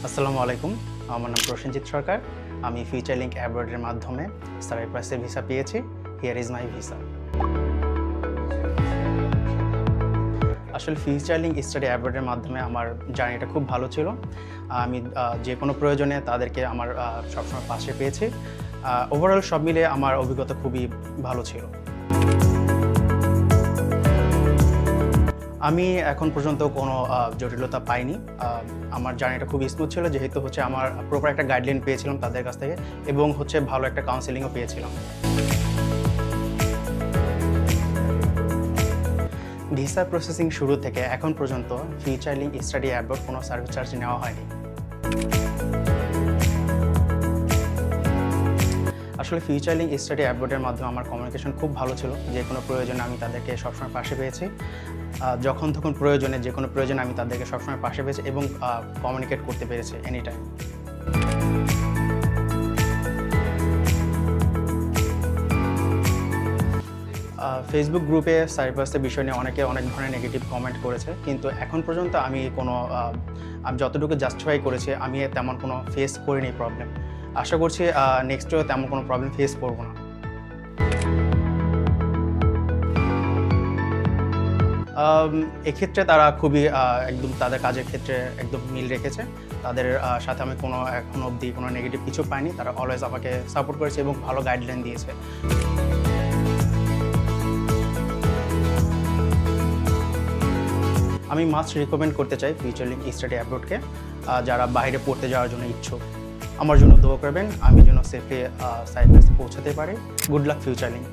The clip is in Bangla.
আসসালামু আলাইকুম। আমার নাম প্রসেনজিৎ সরকার। আমি ফিউচার লিংক অ্যাব্রয়েডের মাধ্যমে সাইপ্রাসে ভিসা পেয়েছি। Here is my visa. আসলে ফিউচার লিংক স্টাডি অ্যাব্রয়েডের মাধ্যমে আমার জার্নিটা খুব ভালো ছিল। আমি যে কোনো প্রয়োজনে তাদেরকে আমার সবসময় পাশে পেয়েছি। ওভারঅল সব মিলিয়ে আমার অভিজ্ঞতা খুবই ভালো ছিল। আমি এখন পর্যন্ত কোনো জটিলতা পাইনি। আমার জার্নিটা খুব স্মুথ ছিল, যেহেতু আমার প্রপার একটা গাইডলাইন পেয়েছিলাম তাদের কাছ থেকে, এবং ভালো একটা কাউন্সেলিংও পেয়েছিলাম। ভিসা প্রসেসিং শুরু থেকে এখন পর্যন্ত ফিউচার লিংক স্টাডি অ্যাব্রয়েড কোনো সার্ভিস চার্জ নেওয়া হয়নি। আসলে ফিউচার লিংক স্টাডি অ্যাব্রয়েডের মাধ্যমে আমার কমিউনিকেশন খুব ভালো ছিল। যে কোনো প্রয়োজনে আমি তাদেরকে সবসময় পাশে পেয়েছি। যখন তখন প্রয়োজনে যে কোনো প্রয়োজনে আমি তাদেরকে সবসময় পাশে পেয়েছি এবং কমিউনিকেট করতে পেরেছি এনি টাইম। ফেসবুক গ্রুপে সাইপ্রাসের বিষয় নিয়ে অনেকে অনেক ধরনের নেগেটিভ কমেন্ট করেছে, কিন্তু এখন পর্যন্ত আমি যতটুকু জাস্টিফাই করেছি আমি তেমন কোনো ফেস করিনি প্রবলেম। আশা করছি নেক্সটেও তেমন কোনো প্রবলেম ফেস করব না। এক্ষেত্রে তারা খুবই একদম তাদের কাজের ক্ষেত্রে একদম মিল রেখেছে। তাদের সাথে আমি এখনো অবধি কোনো নেগেটিভ কিছু পাইনি। তারা অলওয়েজ আমাকে সাপোর্ট করেছে এবং ভালো গাইডলাইন দিয়েছে। আমি মাস্ট রিকমেন্ড করতে চাই ফিউচার লিংক স্টাডি অ্যাব্রয়েডকে, যারা বাইরে পড়তে যাওয়ার জন্য ইচ্ছুক। আমার জন্য দোয়া করবেন আমি যেন সেফলি সাইপ্রাসে পৌঁছাতে পারি। Good luck future link.